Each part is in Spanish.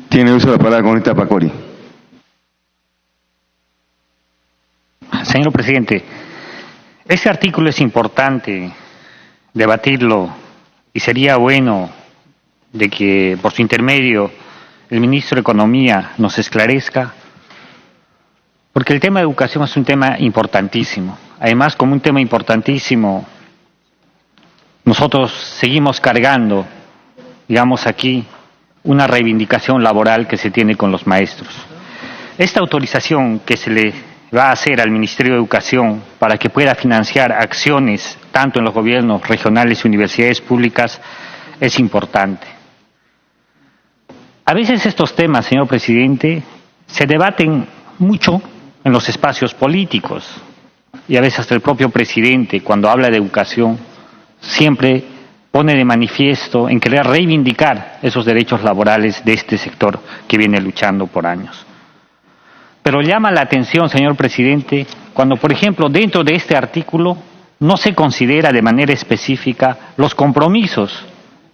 Tiene uso de la palabra, congresista Pacori. Señor presidente, este artículo es importante debatirlo y sería bueno de que por su intermedio el ministro de Economía nos esclarezca, porque el tema de educación es un tema importantísimo. Además, como un tema importantísimo, nosotros seguimos cargando, digamos aquí, una reivindicación laboral que se tiene con los maestros. Esta autorización que se le va a hacer al Ministerio de Educación para que pueda financiar acciones tanto en los gobiernos regionales y universidades públicas es importante. A veces estos temas, señor presidente, se debaten mucho en los espacios políticos y a veces hasta el propio presidente, cuando habla de educación, siempre pone de manifiesto en querer reivindicar esos derechos laborales de este sector que viene luchando por años. Pero llama la atención, señor presidente, cuando, por ejemplo, dentro de este artículo no se considera de manera específica los compromisos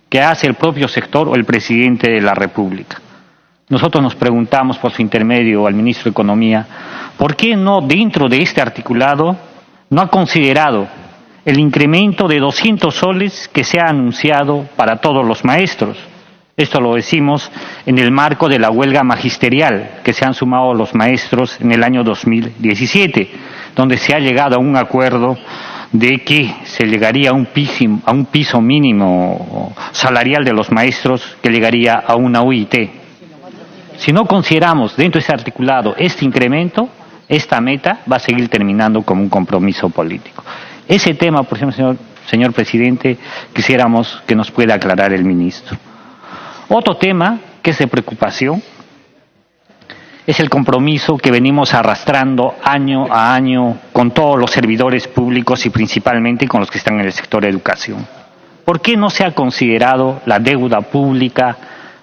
que hace el propio sector o el presidente de la República. Nosotros nos preguntamos por su intermedio al ministro de Economía, ¿por qué no dentro de este articulado no ha considerado el incremento de 200 soles que se ha anunciado para todos los maestros? Esto lo decimos en el marco de la huelga magisterial que se han sumado los maestros en el año 2017, donde se ha llegado a un acuerdo de que se llegaría a un piso mínimo salarial de los maestros que llegaría a una UIT. Si no consideramos dentro de ese articulado este incremento, esta meta va a seguir terminando como un compromiso político. Ese tema, por ejemplo, señor presidente, quisiéramos que nos pueda aclarar el ministro. Otro tema que es de preocupación es el compromiso que venimos arrastrando año a año con todos los servidores públicos y principalmente con los que están en el sector de educación. ¿Por qué no se ha considerado la deuda pública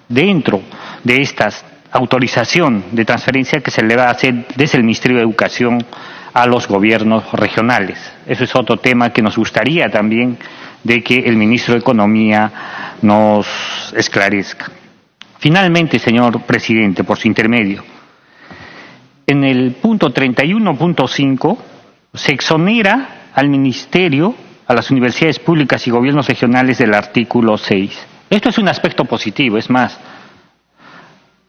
dentro de esta autorización de transferencia que se le va a hacer desde el Ministerio de Educación a los gobiernos regionales? Eso es otro tema que nos gustaría también de que el ministro de Economía nos esclarezca. Finalmente, señor presidente, por su intermedio, en el punto 31.5 se exonera al ministerio, a las universidades públicas y gobiernos regionales del artículo 6. Esto es un aspecto positivo, es más,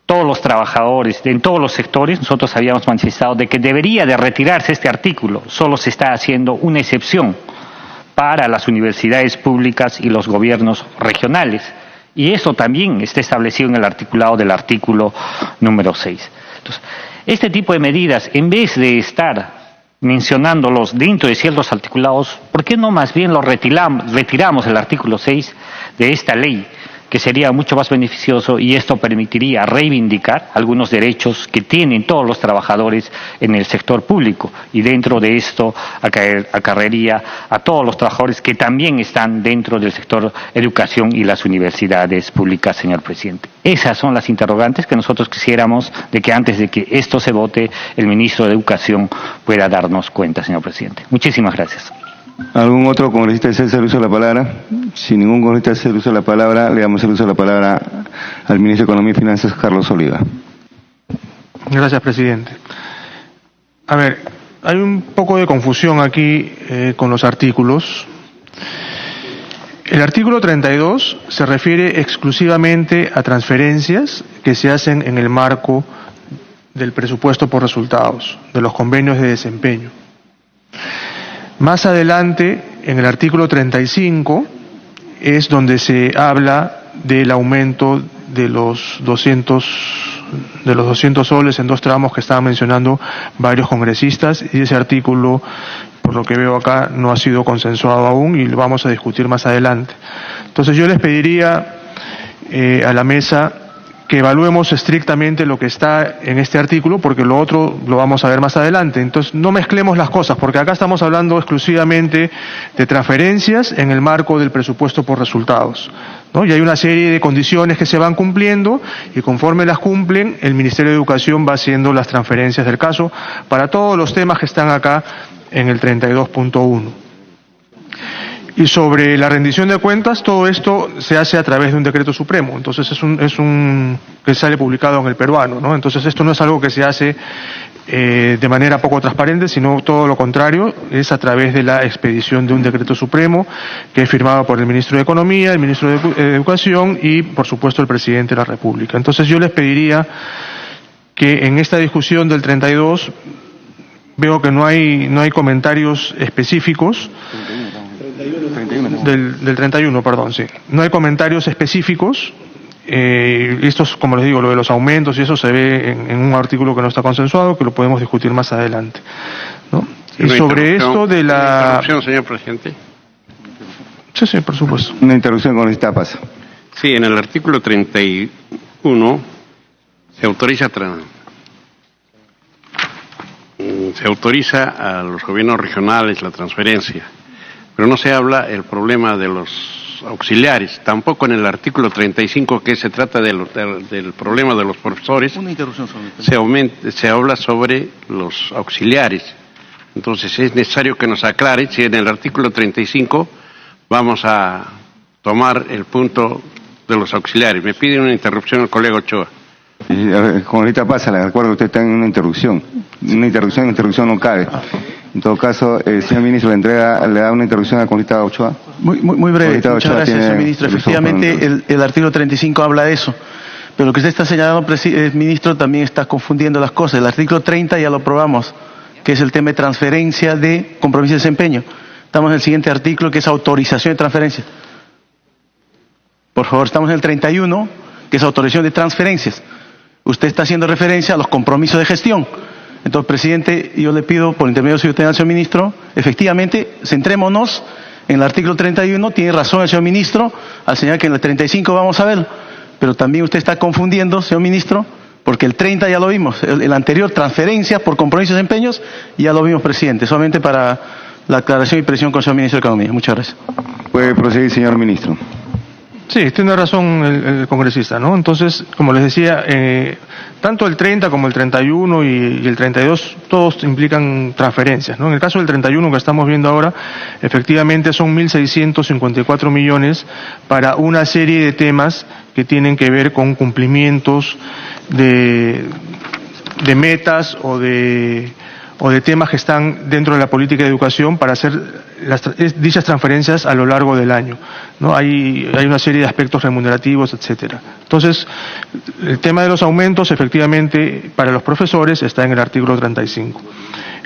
todos los trabajadores, en todos los sectores, nosotros habíamos manifestado de que debería de retirarse este artículo, solo se está haciendo una excepción para las universidades públicas y los gobiernos regionales. Y eso también está establecido en el articulado del artículo número 6. Entonces, este tipo de medidas, en vez de estar mencionándolos dentro de ciertos articulados, ¿por qué no más bien lo retiramos el artículo 6 de esta ley? Que sería mucho más beneficioso y esto permitiría reivindicar algunos derechos que tienen todos los trabajadores en el sector público y dentro de esto acarrearía a todos los trabajadores que también están dentro del sector educación y las universidades públicas, señor presidente. Esas son las interrogantes que nosotros quisiéramos de que antes de que esto se vote el ministro de Educación pueda darnos cuenta, señor presidente. Muchísimas gracias. ¿Algún otro congresista desea hacer uso de la palabra? Si ningún congresista desea hacer uso de la palabra, le damos el uso de la palabra al ministro de Economía y Finanzas, Carlos Oliva. Gracias, presidente. A ver, hay un poco de confusión aquí con los artículos. El artículo 32 se refiere exclusivamente a transferencias que se hacen en el marco del presupuesto por resultados, de los convenios de desempeño. Más adelante, en el artículo 35, es donde se habla del aumento de los 200 soles en 2 tramos que estaban mencionando varios congresistas, y ese artículo, por lo que veo acá, no ha sido consensuado aún y lo vamos a discutir más adelante. Entonces yo les pediría a la mesa que evaluemos estrictamente lo que está en este artículo, porque lo otro lo vamos a ver más adelante. Entonces, no mezclemos las cosas, porque acá estamos hablando exclusivamente de transferencias en el marco del presupuesto por resultados, ¿no? Y hay una serie de condiciones que se van cumpliendo, y conforme las cumplen, el Ministerio de Educación va haciendo las transferencias del caso para todos los temas que están acá en el 32.1. Y sobre la rendición de cuentas, todo esto se hace a través de un decreto supremo. Entonces es un que sale publicado en el peruano, ¿no? Entonces esto no es algo que se hace de manera poco transparente, sino todo lo contrario, es a través de la expedición de un decreto supremo que es firmado por el ministro de Economía, el ministro de Educación y, por supuesto, el presidente de la República. Entonces yo les pediría que en esta discusión del 32 veo que no hay comentarios específicos. Del 31, perdón, sí. No hay comentarios específicos. Estos, como les digo, lo de los aumentos y eso se ve en un artículo que no está consensuado, que lo podemos discutir más adelante, ¿no? Y sobre esto de la... ¿Interrupción, señor presidente? Sí, sí, por supuesto. Una interrupción con esta pasa. Sí, en el artículo 31 se autoriza a los gobiernos regionales la transferencia, pero no se habla el problema de los auxiliares, tampoco en el artículo 35 que se trata del problema de los profesores. Una interrupción solamente. Se habla sobre los auxiliares. Entonces es necesario que nos aclare si en el artículo 35 vamos a tomar el punto de los auxiliares. Me pide una interrupción el colega Ochoa. Con ahorita pasa, le recuerdo que usted está en una interrupción. Una interrupción no cabe. En todo caso, el señor ministro le da una interrupción a Conrita Ochoa. Muy breve. Muchas gracias, señor ministro. Efectivamente, el artículo 35 habla de eso. Pero lo que usted está señalando, ministro, también está confundiendo las cosas. El artículo 30 ya lo aprobamos, que es el tema de transferencia de compromiso de desempeño. Estamos en el siguiente artículo, que es autorización de transferencias. Por favor, estamos en el 31, que es autorización de transferencias. Usted está haciendo referencia a los compromisos de gestión. Entonces, presidente, yo le pido, por intermedio de su señor ministro, efectivamente, centrémonos en el artículo 31, tiene razón el señor ministro, al señalar que en el 35 vamos a ver, pero también usted está confundiendo, señor ministro, porque el 30 ya lo vimos, el anterior, transferencias por compromisos de empeños, ya lo vimos, presidente, solamente para la aclaración y presión con el señor ministro de Economía. Muchas gracias. Puede proseguir, señor ministro. Sí, tiene razón el congresista, ¿no? Entonces, como les decía, tanto el 30 como el 31 y el 32, todos implican transferencias, ¿no? En el caso del 31 que estamos viendo ahora, efectivamente son 1.654 millones para una serie de temas que tienen que ver con cumplimientos de metas o de temas que están dentro de la política de educación para hacer dichas transferencias a lo largo del año, ¿no? Hay una serie de aspectos remunerativos, etcétera. Entonces, el tema de los aumentos, efectivamente, para los profesores está en el artículo 35.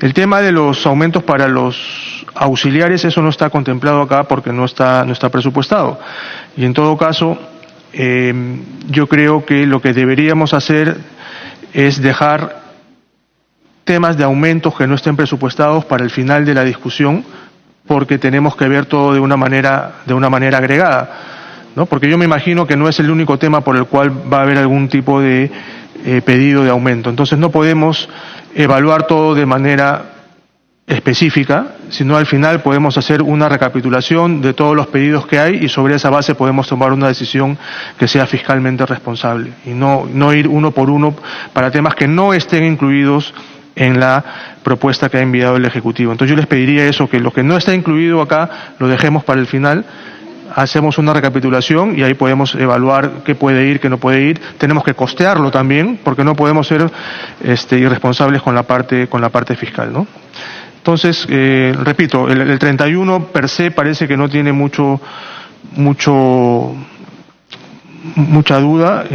El tema de los aumentos para los auxiliares, eso no está contemplado acá porque no está presupuestado. Y en todo caso, yo creo que lo que deberíamos hacer es dejar temas de aumentos que no estén presupuestados para el final de la discusión, porque tenemos que ver todo de una manera agregada, ¿no? Porque yo me imagino que no es el único tema por el cual va a haber algún tipo de pedido de aumento. Entonces no podemos evaluar todo de manera específica, sino al final podemos hacer una recapitulación de todos los pedidos que hay y sobre esa base podemos tomar una decisión que sea fiscalmente responsable y no ir uno por uno para temas que no estén incluidos en la propuesta que ha enviado el Ejecutivo. Entonces yo les pediría eso, que lo que no está incluido acá lo dejemos para el final, hacemos una recapitulación y ahí podemos evaluar qué puede ir, qué no puede ir. Tenemos que costearlo también, porque no podemos ser irresponsables con la parte fiscal, ¿no? Entonces, repito, el 31 per se parece que no tiene mucha duda.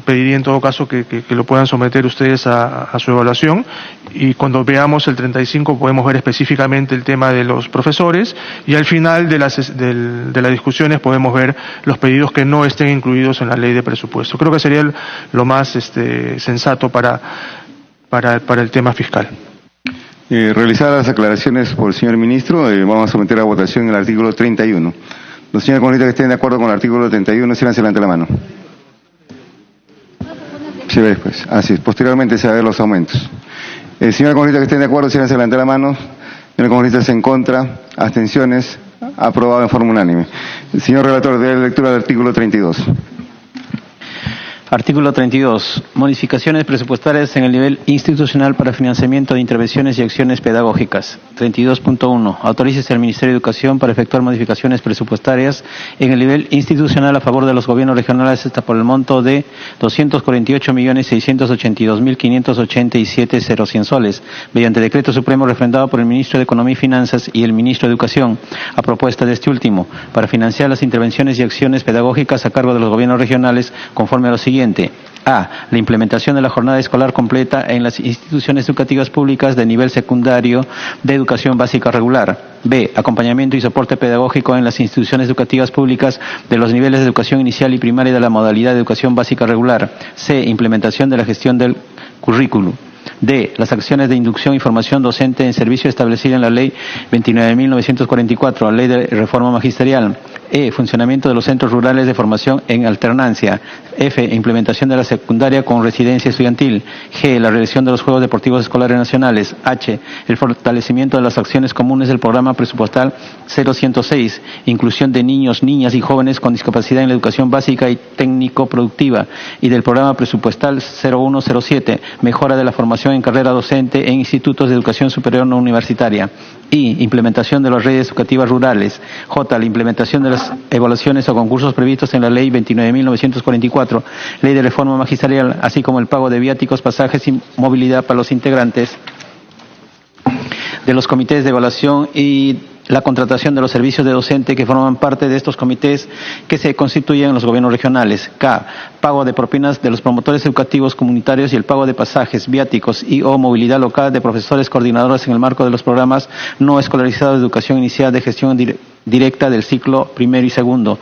Pediría en todo caso que lo puedan someter ustedes a su evaluación y cuando veamos el 35 podemos ver específicamente el tema de los profesores y al final de las discusiones podemos ver los pedidos que no estén incluidos en la ley de presupuesto. Creo que sería lo más sensato para el tema fiscal. Realizadas las aclaraciones por el señor ministro, vamos a someter a votación el artículo 31. Los señores congresistas que estén de acuerdo con el artículo 31, síganse levante la mano. Sí, pues. Así es. Posteriormente se va a ver los aumentos. Señores congresistas que estén de acuerdo, síganse levante la mano. Señores congresistas en contra, abstenciones, aprobado en forma unánime. El señor relator, dé lectura del artículo 32. Artículo 32. Modificaciones presupuestarias en el nivel institucional para financiamiento de intervenciones y acciones pedagógicas. 32.1. Autorícese al Ministerio de Educación para efectuar modificaciones presupuestarias en el nivel institucional a favor de los gobiernos regionales hasta por el monto de 248.682.587,01 soles, mediante decreto supremo refrendado por el Ministro de Economía y Finanzas y el Ministro de Educación, a propuesta de este último, para financiar las intervenciones y acciones pedagógicas a cargo de los gobiernos regionales conforme a lo siguiente. A. La implementación de la jornada escolar completa en las instituciones educativas públicas de nivel secundario de educación básica regular. B. Acompañamiento y soporte pedagógico en las instituciones educativas públicas de los niveles de educación inicial y primaria de la modalidad de educación básica regular. C. Implementación de la gestión del currículum. D. Las acciones de inducción y formación docente en servicio establecida en la Ley 29.944, Ley de Reforma Magisterial. E. Funcionamiento de los centros rurales de formación en alternancia. F. Implementación de la secundaria con residencia estudiantil. G. La realización de los Juegos Deportivos Escolares Nacionales. H. El fortalecimiento de las acciones comunes del programa presupuestal 0106. Inclusión de niños, niñas y jóvenes con discapacidad en la educación básica y técnico-productiva. Y del programa presupuestal 0107. Mejora de la formación en carrera docente en institutos de educación superior no universitaria. I. Implementación de las redes educativas rurales. J. La implementación de las evaluaciones o concursos previstos en la Ley 29.944, Ley de Reforma Magisterial, así como el pago de viáticos, pasajes y movilidad para los integrantes de los comités de evaluación y la contratación de los servicios de docente que forman parte de estos comités que se constituyen en los gobiernos regionales. K. Pago de propinas de los promotores educativos comunitarios y el pago de pasajes, viáticos y o movilidad local de profesores coordinadores en el marco de los programas no escolarizados de educación inicial de gestión directa del ciclo primero y segundo.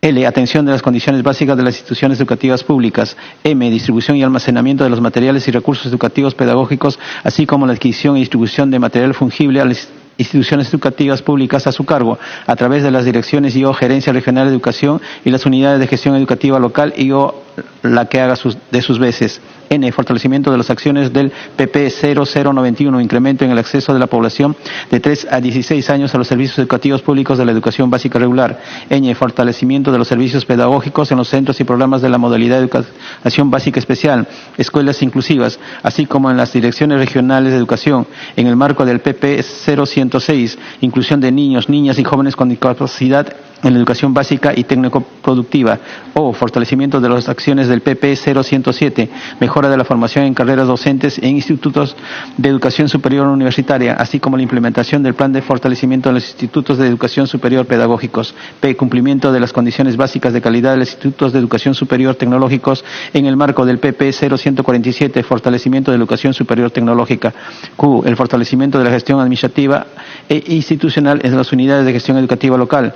L. Atención de las condiciones básicas de las instituciones educativas públicas. M. Distribución y almacenamiento de los materiales y recursos educativos pedagógicos, así como la adquisición y distribución de material fungible a las instituciones educativas públicas a su cargo, a través de las direcciones y o gerencia regional de educación y las unidades de gestión educativa local y o la que haga de sus veces. N. Fortalecimiento de las acciones del PP 0091, incremento en el acceso de la población de 3 a 16 años a los servicios educativos públicos de la educación básica regular. N. Fortalecimiento de los servicios pedagógicos en los centros y programas de la modalidad de educación básica especial, escuelas inclusivas, así como en las direcciones regionales de educación, en el marco del PP 0106, inclusión de niños, niñas y jóvenes con discapacidad en la educación básica y técnico-productiva. O. Fortalecimiento de las acciones del PP 0107, mejora de la formación en carreras docentes en institutos de educación superior universitaria, así como la implementación del plan de fortalecimiento de los institutos de educación superior pedagógicos. P. Cumplimiento de las condiciones básicas de calidad de los institutos de educación superior tecnológicos en el marco del PP 0147, fortalecimiento de la educación superior tecnológica. Q. El fortalecimiento de la gestión administrativa e institucional en las unidades de gestión educativa local.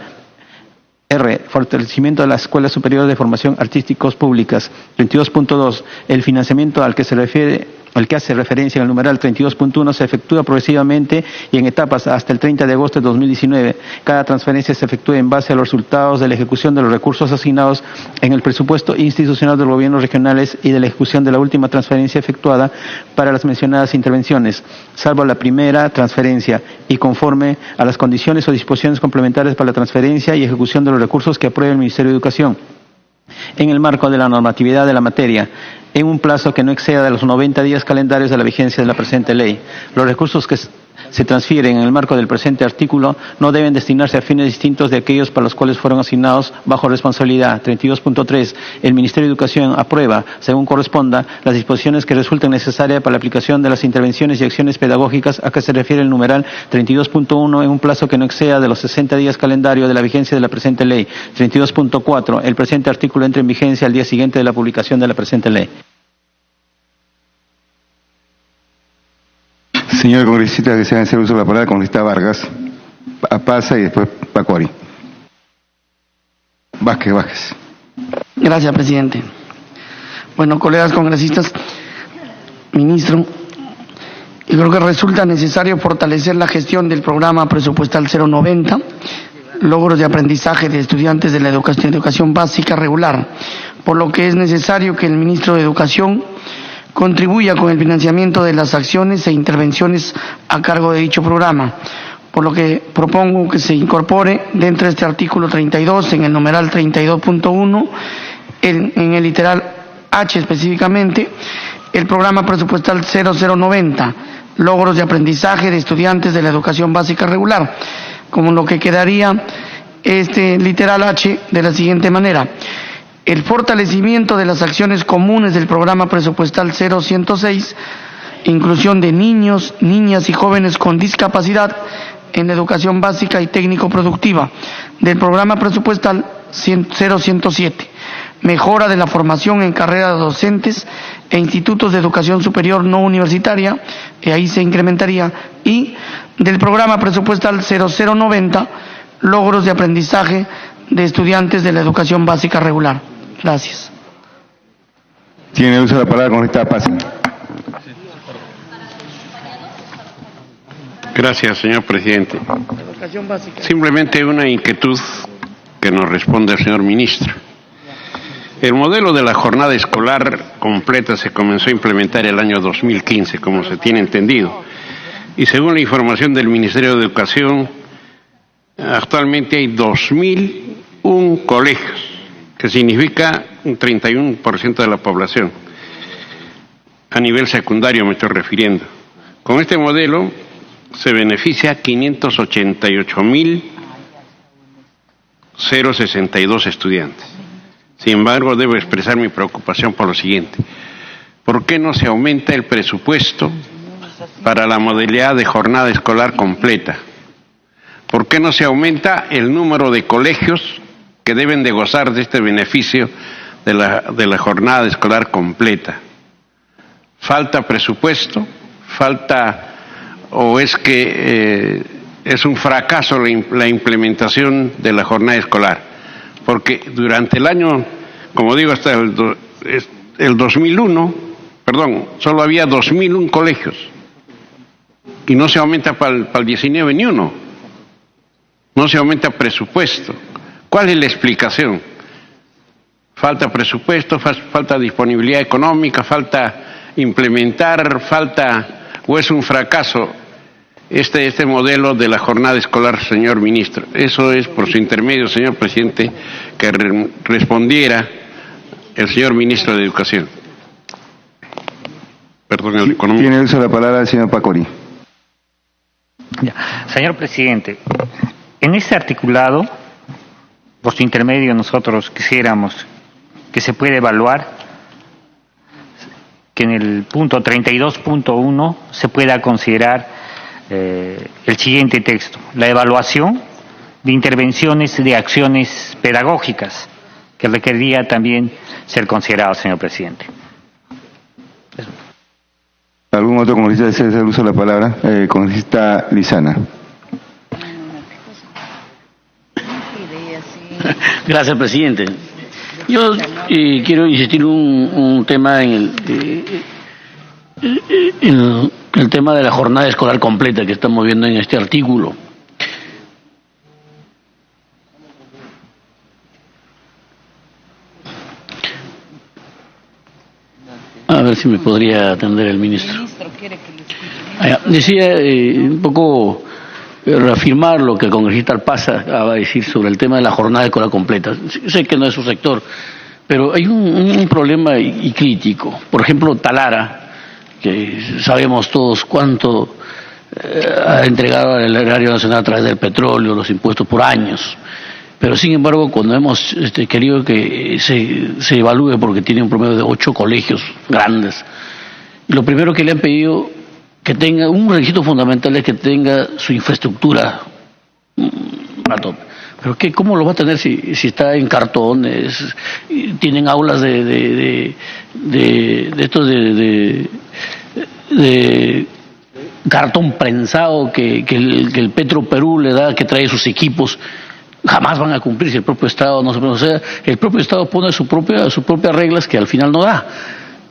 R. Fortalecimiento de las escuelas superiores de formación artísticos públicas. 32.2. El financiamiento al que hace referencia en el numeral 32.1 se efectúa progresivamente y en etapas hasta el 30 de agosto de 2019. Cada transferencia se efectúa en base a los resultados de la ejecución de los recursos asignados en el presupuesto institucional de los gobiernos regionales y de la ejecución de la última transferencia efectuada para las mencionadas intervenciones, salvo la primera transferencia, y conforme a las condiciones o disposiciones complementarias para la transferencia y ejecución de los recursos que apruebe el Ministerio de Educación, en el marco de la normatividad de la materia, en un plazo que no exceda de los 90 días calendarios de la vigencia de la presente ley. Los recursos que se transfieren en el marco del presente artículo no deben destinarse a fines distintos de aquellos para los cuales fueron asignados bajo responsabilidad. 32.3. El Ministerio de Educación aprueba, según corresponda, las disposiciones que resulten necesarias para la aplicación de las intervenciones y acciones pedagógicas a que se refiere el numeral 32.1 en un plazo que no exceda de los 60 días calendario de la vigencia de la presente ley. 32.4. El presente artículo entra en vigencia al día siguiente de la publicación de la presente ley. Señor congresista, que se haga uso de la palabra, congresista Vargas, Pasa y después Pacuari. Vázquez. Gracias, presidente. Bueno, colegas congresistas, ministro, yo creo que resulta necesario fortalecer la gestión del programa presupuestal 090, logros de aprendizaje de estudiantes de la educación básica regular, por lo que es necesario que el ministro de Educación contribuya con el financiamiento de las acciones e intervenciones a cargo de dicho programa, por lo que propongo que se incorpore dentro de este artículo 32, en el numeral 32.1, en el literal H específicamente, el programa presupuestal 0090, logros de aprendizaje de estudiantes de la educación básica regular, como lo que quedaría este literal H de la siguiente manera: el fortalecimiento de las acciones comunes del programa presupuestal 0106, inclusión de niños, niñas y jóvenes con discapacidad en la educación básica y técnico-productiva, del programa presupuestal 0107, mejora de la formación en carrera de docentes e institutos de educación superior no universitaria, y ahí se incrementaría, y del programa presupuestal 0090, logros de aprendizaje de estudiantes de la educación básica regular. Gracias. Tiene uso de la palabra congresista Paz. Gracias, señor presidente. Simplemente una inquietud que nos responde el señor ministro. El modelo de la jornada escolar completa se comenzó a implementar el año 2015, como se tiene entendido. Y según la información del Ministerio de Educación, actualmente hay 2.001 colegios, que significa un 31% de la población. A nivel secundario me estoy refiriendo. Con este modelo se beneficia a 588.062 estudiantes. Sin embargo, debo expresar mi preocupación por lo siguiente. ¿Por qué no se aumenta el presupuesto para la modalidad de jornada escolar completa? ¿Por qué no se aumenta el número de colegios que deben de gozar de este beneficio de la jornada escolar completa? ¿Falta presupuesto? ¿Falta o es que es un fracaso la implementación de la jornada escolar? Porque durante el año, como digo, hasta el 2001, solo había 2.001 colegios y no se aumenta para el 19 ni uno. No se aumenta presupuesto. ¿Cuál es la explicación? Falta presupuesto, falta disponibilidad económica, falta implementar, o es un fracaso este modelo de la jornada escolar, señor ministro. Eso es por su intermedio, señor presidente, que respondiera el señor ministro de Educación. Perdón, el económico. Tiene uso de la palabra el señor Pacori. Señor presidente, en este articulado, por su intermedio, nosotros quisiéramos que se pueda evaluar que en el punto 32.1 se pueda considerar el siguiente texto: la evaluación de intervenciones de acciones pedagógicas, que requeriría también ser considerado, señor presidente. ¿Algún otro congresista desea hacer uso de la palabra? Congresista Lizana. Gracias, presidente. Yo quiero insistir un tema en el tema de la jornada escolar completa que estamos viendo en este artículo. A ver si me podría atender el ministro. Decía un poco reafirmar lo que el congresista Alpaza acaba de decir sobre el tema de la jornada escolar completa. Sé que no es su sector, pero hay un problema y crítico. Por ejemplo, Talara, que sabemos todos cuánto ha entregado al erario nacional a través del petróleo, los impuestos por años. Pero sin embargo, cuando hemos querido que se evalúe, porque tiene un promedio de 8 colegios grandes, lo primero que le han pedido que tenga, un requisito fundamental es que tenga su infraestructura a tope. Pero ¿cómo lo va a tener si está en cartones? Tienen aulas de cartón prensado que el Petro Perú le da, que trae sus equipos. Jamás van a cumplir si el propio Estado no se puede. O sea, el propio Estado pone sus propias reglas que al final no da.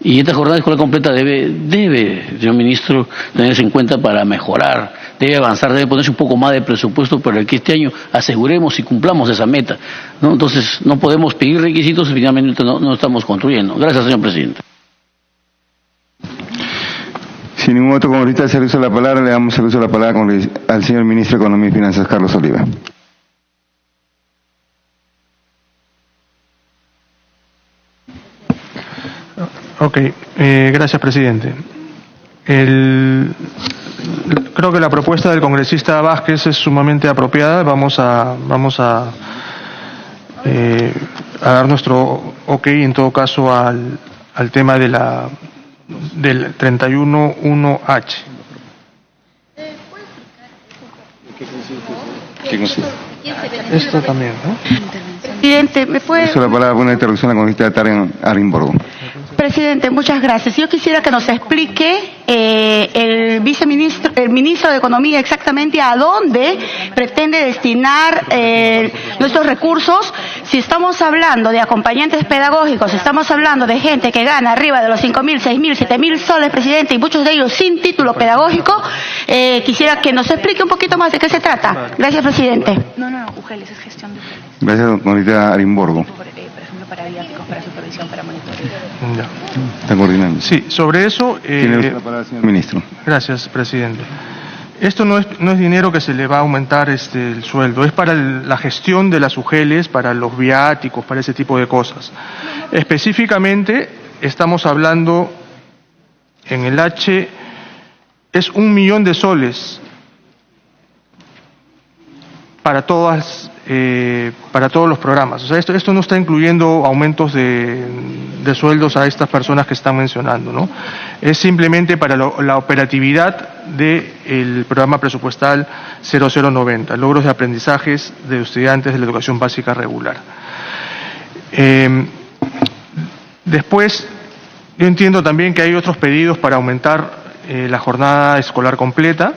Y esta jornada escolar completa debe, señor ministro, tenerse en cuenta para mejorar, debe avanzar, debe ponerse un poco más de presupuesto para que este año aseguremos y cumplamos esa meta, ¿no? Entonces, no podemos pedir requisitos y finalmente no estamos construyendo. Gracias, señor presidente. Sin ningún otro congresista hacer uso de la palabra, le damos el uso de la palabra al señor ministro de Economía y Finanzas, Carlos Oliva. Ok, gracias, presidente. Creo que la propuesta del congresista Vázquez es sumamente apropiada. Vamos a dar nuestro ok en todo caso al tema del 31.1H. ¿Qué consiste? Esto también, ¿no? Presidente, ¿me puede...? Eso la palabra con una interrupción a la congresista Tarek Arimborgo. Presidente, muchas gracias. Yo quisiera que nos explique el ministro de Economía exactamente a dónde pretende destinar nuestros recursos. Si estamos hablando de acompañantes pedagógicos, estamos hablando de gente que gana arriba de los 5.000, 6.000, 7.000 soles, presidente, y muchos de ellos sin título pedagógico. Quisiera que nos explique un poquito más de qué se trata. Gracias, presidente. No, UGELES es gestión de... Gracias, congresista Arimborgo. Por ejemplo, para didácticos, para supervisión, para monitoreo. Ya. Está coordinando. Sí, sobre eso... Tiene la palabra, señor ministro. Gracias, presidente. Esto no es dinero que se le va a aumentar el sueldo, es para la gestión de las UGELES, para los viáticos, para ese tipo de cosas. Específicamente, estamos hablando en el H, es 1 millón de soles para todos los programas. O sea, esto no está incluyendo aumentos de sueldos a estas personas que están mencionando, ¿no? Es simplemente para la operatividad del programa presupuestal 0090, logros de aprendizajes de estudiantes de la educación básica regular. Después, yo entiendo también que hay otros pedidos para aumentar la jornada escolar completa.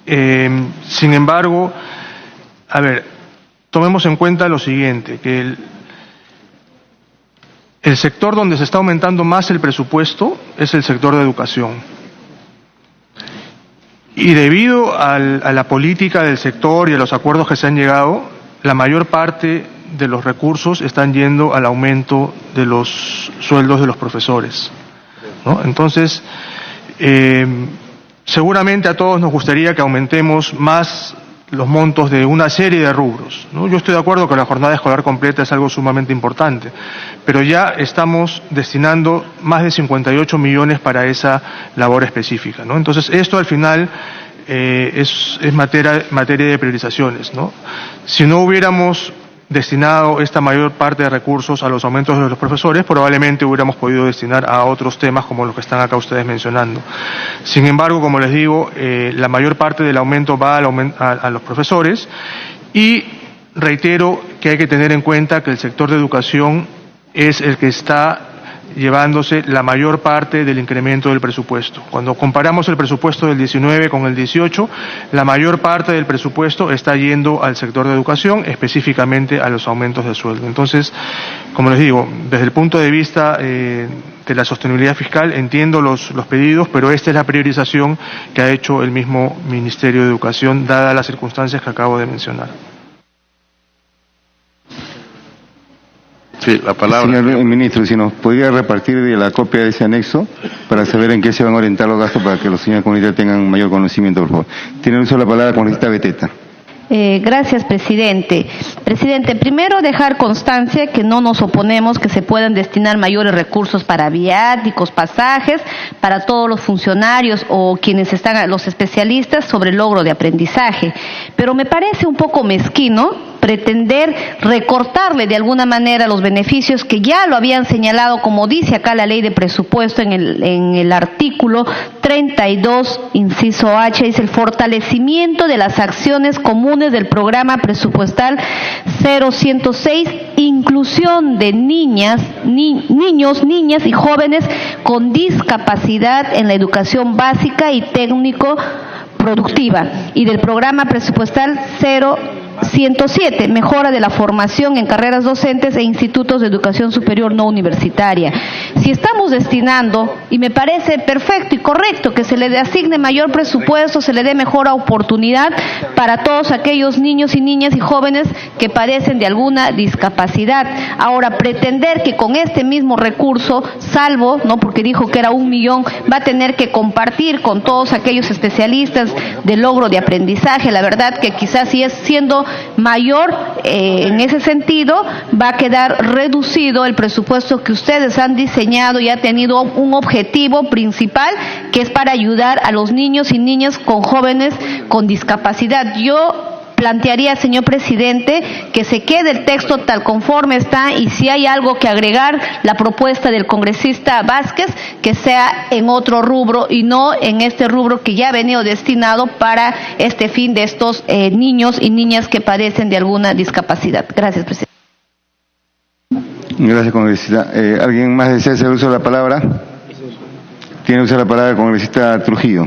Sin embargo, a ver, tomemos en cuenta lo siguiente, que el sector donde se está aumentando más el presupuesto es el sector de educación. Y debido a la política del sector y a los acuerdos que se han llegado, la mayor parte de los recursos están yendo al aumento de los sueldos de los profesores, ¿no? Entonces, seguramente a todos nos gustaría que aumentemos más los montos de una serie de rubros, ¿no? Yo estoy de acuerdo que la jornada escolar completa es algo sumamente importante, pero ya estamos destinando más de 58 millones para esa labor específica, ¿no? Entonces, esto al final es materia de priorizaciones, ¿no? Si no hubiéramos destinado esta mayor parte de recursos a los aumentos de los profesores, probablemente hubiéramos podido destinar a otros temas como los que están acá ustedes mencionando. Sin embargo, como les digo, la mayor parte del aumento va a los profesores, y reitero que hay que tener en cuenta que el sector de educación es el que está llevándose la mayor parte del incremento del presupuesto. Cuando comparamos el presupuesto del 19 con el 18, la mayor parte del presupuesto está yendo al sector de educación, específicamente a los aumentos de sueldo. Entonces, como les digo, desde el punto de vista de la sostenibilidad fiscal, entiendo los pedidos, pero esta es la priorización que ha hecho el mismo Ministerio de Educación, dadas las circunstancias que acabo de mencionar. Sí, la palabra. Señor ministro, si nos podría repartir la copia de ese anexo para saber en qué se van a orientar los gastos para que los señores comunitarios tengan mayor conocimiento, por favor. Tiene uso de la palabra congresista Beteta. Gracias, presidente. Presidente, primero dejar constancia que no nos oponemos que se puedan destinar mayores recursos para viáticos, pasajes, para todos los funcionarios o quienes están, los especialistas, sobre el logro de aprendizaje. Pero me parece un poco mezquino pretender recortarle de alguna manera los beneficios que ya lo habían señalado, como dice acá la ley de presupuesto en el artículo 32, inciso H, dice el fortalecimiento de las acciones comunes del programa presupuestal 0106, inclusión de niños, niñas y jóvenes con discapacidad en la educación básica y técnico productiva, y del programa presupuestal 0107, mejora de la formación en carreras docentes e institutos de educación superior no universitaria. Si estamos destinando, y me parece perfecto y correcto que se le asigne mayor presupuesto, se le dé mejor oportunidad para todos aquellos niños y niñas y jóvenes que padecen de alguna discapacidad. Ahora, pretender que con este mismo recurso, salvo, no porque dijo que era 1 millón, va a tener que compartir con todos aquellos especialistas de logro de aprendizaje, la verdad que quizás si es siendo mayor en ese sentido, va a quedar reducido el presupuesto que ustedes han diseñado diseñado y ha tenido un objetivo principal, que es para ayudar a los niños y niñas con jóvenes con discapacidad. Yo plantearía, señor presidente, que se quede el texto tal conforme está, y si hay algo que agregar, la propuesta del congresista Vázquez, que sea en otro rubro y no en este rubro que ya ha venido destinado para este fin de estos niños y niñas que padecen de alguna discapacidad. Gracias, presidente. Gracias, congresista. ¿Alguien más desea hacer uso de la palabra? Tiene uso de la palabra el congresista Trujillo.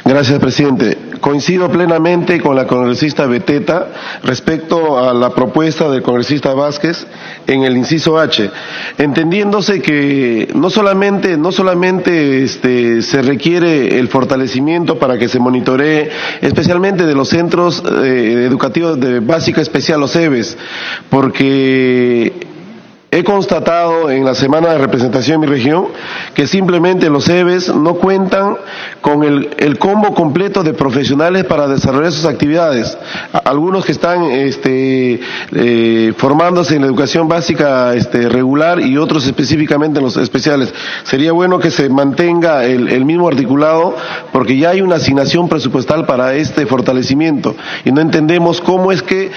Gracias, presidente. Coincido plenamente con la congresista Beteta respecto a la propuesta del congresista Vázquez en el inciso H, entendiéndose que no solamente se requiere el fortalecimiento para que se monitoree, especialmente de los centros educativos de básica especial, los CEBES, porque he constatado en la semana de representación en mi región que simplemente los CEBES no cuentan con el combo completo de profesionales para desarrollar sus actividades. Algunos que están formándose en la educación básica regular y otros específicamente en los especiales. Sería bueno que se mantenga el mismo articulado, porque ya hay una asignación presupuestal para este fortalecimiento y no entendemos cómo es que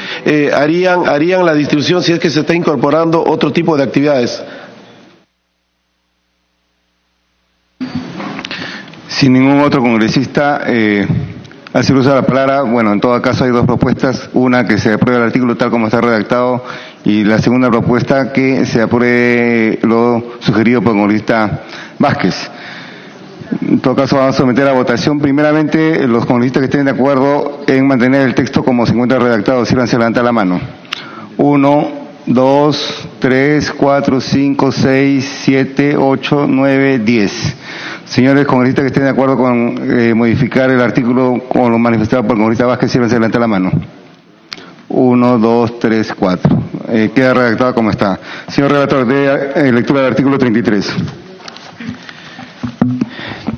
harían la distribución si es que se está incorporando otro tipo de actividades. Si ningún otro congresista hace uso de la palabra, bueno, en todo caso hay dos propuestas: una, que se apruebe el artículo tal como está redactado, y la segunda propuesta, que se apruebe lo sugerido por el congresista Vázquez. En todo caso vamos a someter a votación. Primeramente, los congresistas que estén de acuerdo en mantener el texto como se encuentra redactado, sírvanse a levantar la mano. 1, 2, 3, 4, 5, 6, 7, 8, 9, 10. Señores congresistas que estén de acuerdo con modificar el artículo como lo manifestado por el congresista Vázquez, sírvanse a levantar la mano. 1, 2, 3, 4. Queda redactado como está. Señor relator, de lectura del artículo 33.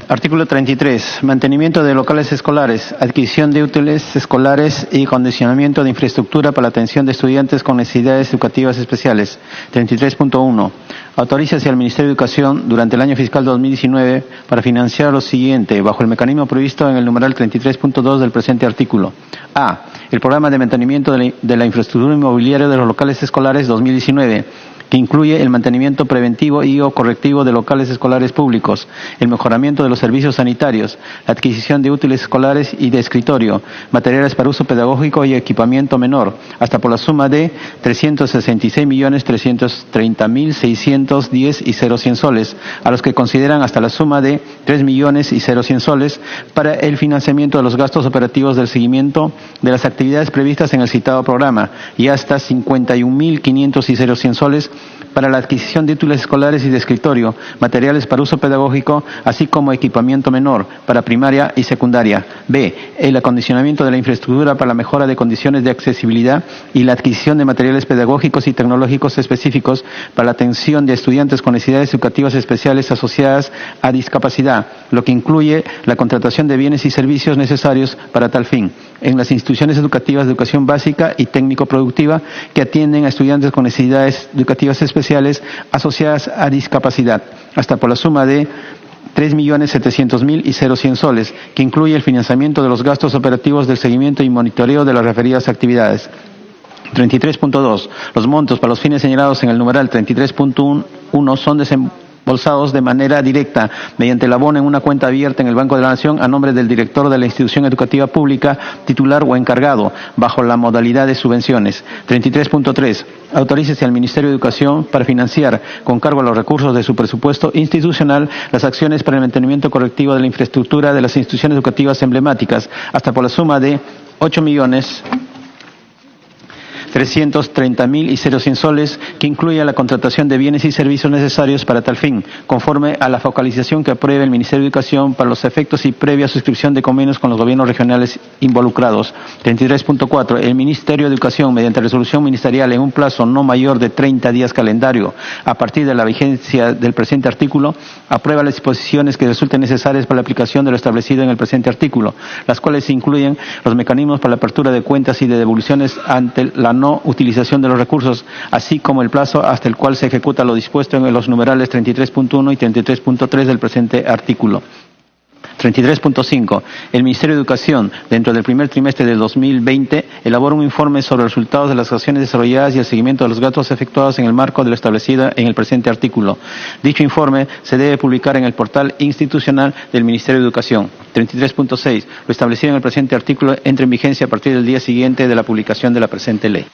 Artículo 33. Mantenimiento de locales escolares, adquisición de útiles escolares y condicionamiento de infraestructura para la atención de estudiantes con necesidades educativas especiales. 33.1. Autorízase al Ministerio de Educación durante el año fiscal 2019 para financiar lo siguiente, bajo el mecanismo previsto en el numeral 33.2 del presente artículo. A. El programa de mantenimiento de la infraestructura inmobiliaria de los locales escolares 2019, que incluye el mantenimiento preventivo y o correctivo de locales escolares públicos, el mejoramiento de los servicios sanitarios, la adquisición de útiles escolares y de escritorio, materiales para uso pedagógico y equipamiento menor, hasta por la suma de 366.330.610 y 0,100 soles, a los que consideran hasta la suma de 3.000.000 soles para el financiamiento de los gastos operativos del seguimiento de las actividades previstas en el citado programa, y hasta 51.500 y 0,100 soles para la adquisición de útiles escolares y de escritorio, materiales para uso pedagógico, así como equipamiento menor para primaria y secundaria. B. El acondicionamiento de la infraestructura para la mejora de condiciones de accesibilidad y la adquisición de materiales pedagógicos y tecnológicos específicos para la atención de estudiantes con necesidades educativas especiales asociadas a discapacidad, lo que incluye la contratación de bienes y servicios necesarios para tal fin en las instituciones educativas de educación básica y técnico-productiva que atienden a estudiantes con necesidades educativas especiales asociadas a discapacidad, hasta por la suma de 3.700.000 y 0,100 soles, que incluye el financiamiento de los gastos operativos del seguimiento y monitoreo de las referidas actividades. 33.2. Los montos para los fines señalados en el numeral 33.1 son desembolsados de manera directa mediante el abono en una cuenta abierta en el Banco de la Nación a nombre del director de la institución educativa pública, titular o encargado, bajo la modalidad de subvenciones. 33.3. Autorícese al Ministerio de Educación para financiar, con cargo a los recursos de su presupuesto institucional, las acciones para el mantenimiento correctivo de la infraestructura de las instituciones educativas emblemáticas, hasta por la suma de 8.330.000 y 0,100 soles, que incluye la contratación de bienes y servicios necesarios para tal fin, conforme a la focalización que apruebe el Ministerio de Educación para los efectos y previa suscripción de convenios con los gobiernos regionales involucrados. 33.4. El Ministerio de Educación, mediante resolución ministerial en un plazo no mayor de 30 días calendario, a partir de la vigencia del presente artículo, aprueba las disposiciones que resulten necesarias para la aplicación de lo establecido en el presente artículo, las cuales incluyen los mecanismos para la apertura de cuentas y de devoluciones ante la no utilización de los recursos, así como el plazo hasta el cual se ejecuta lo dispuesto en los numerales 33.1 y 33.3 del presente artículo. 33.5. El Ministerio de Educación, dentro del primer trimestre del 2020, elabora un informe sobre los resultados de las acciones desarrolladas y el seguimiento de los gastos efectuados en el marco de lo establecido en el presente artículo. Dicho informe se debe publicar en el portal institucional del Ministerio de Educación. 33.6. Lo establecido en el presente artículo entra en vigencia a partir del día siguiente de la publicación de la presente ley.